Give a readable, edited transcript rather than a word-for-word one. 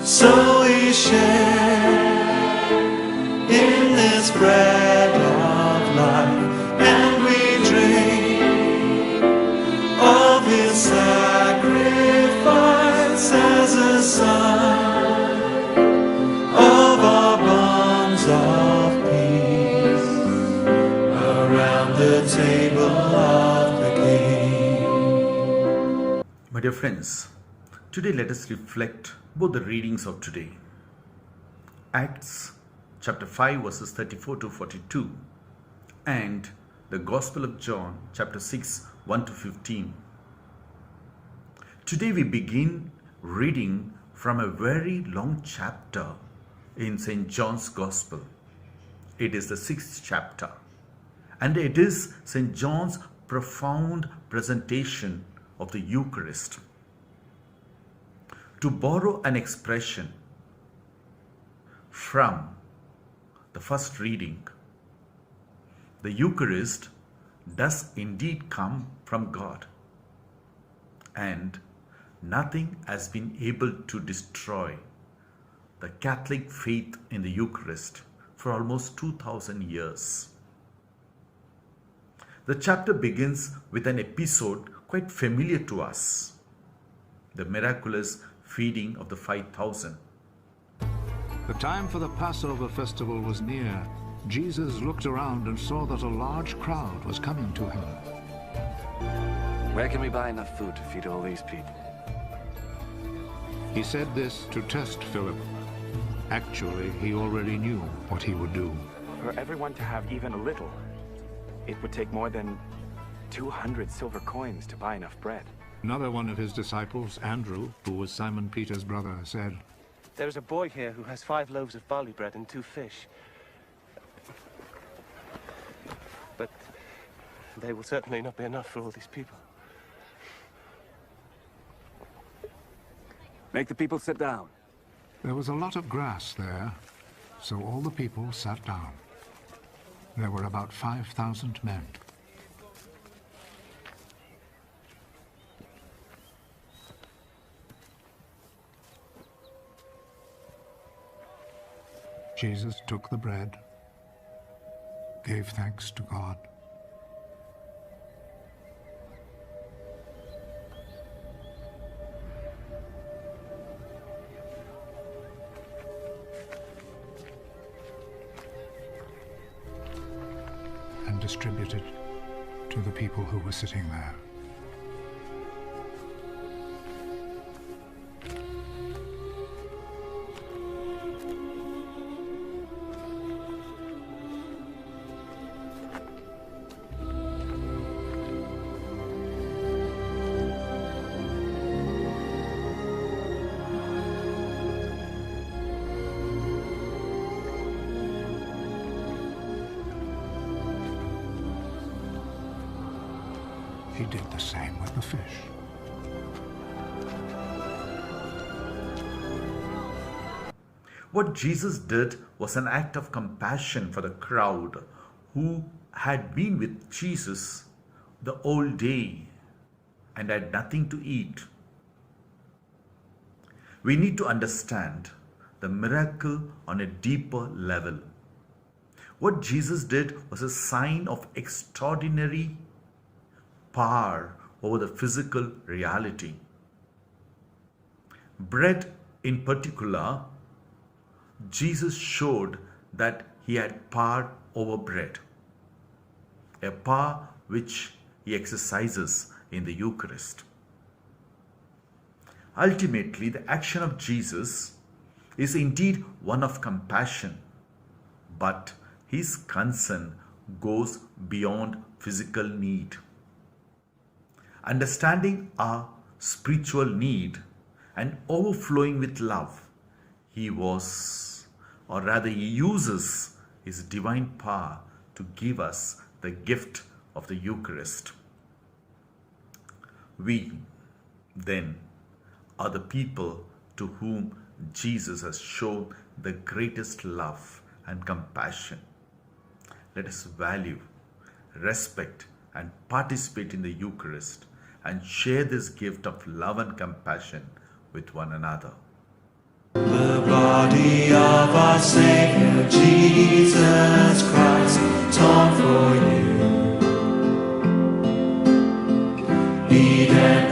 So we share in this bread of life, and we drink of His sacrifice as a sign of our bonds of peace around the table of the King. My dear friends, today let us reflect both the readings of today. Acts chapter 5 verses 34 to 42 and the Gospel of John chapter 6 1 to 15. Today we begin reading from a very long chapter in St. John's Gospel. It is the 6th chapter, and it is St. John's profound presentation of the Eucharist. To borrow an expression from the first reading, the Eucharist does indeed come from God, and nothing has been able to destroy the Catholic faith in the Eucharist for almost 2000 years. The chapter begins with an episode quite familiar to us, the miraculous feeding of the 5,000. The time for the Passover festival was near. Jesus looked around and saw that a large crowd was coming to him. Where can we buy enough food to feed all these people? He said this to test Philip. Actually, he already knew what he would do. For everyone to have even a little, it would take more than 200 silver coins to buy enough bread. Another one of his disciples, Andrew, who was Simon Peter's brother, said, "There is a boy here who has 5 loaves of barley bread and 2 fish. But they will certainly not be enough for all these people." Make the people sit down. There was a lot of grass there, so all the people sat down. There were about 5,000 men. Jesus took the bread, gave thanks to God, and distributed to the people who were sitting there. He did the same with the fish. What Jesus did was an act of compassion for the crowd who had been with Jesus the whole day and had nothing to eat. We need to understand the miracle on a deeper level. What Jesus did was a sign of extraordinary power over the physical reality. Bread in particular, Jesus showed that he had power over bread, a power which he exercises in the Eucharist. Ultimately, the action of Jesus is indeed one of compassion, but his concern goes beyond physical need. Understanding our spiritual need and overflowing with love, he uses his divine power to give us the gift of the Eucharist. We, then, are the people to whom Jesus has shown the greatest love and compassion. Let us value, respect, and participate in the Eucharist and share this gift of love and compassion with one another. The body of our Savior Jesus Christ, torn for you. Eat and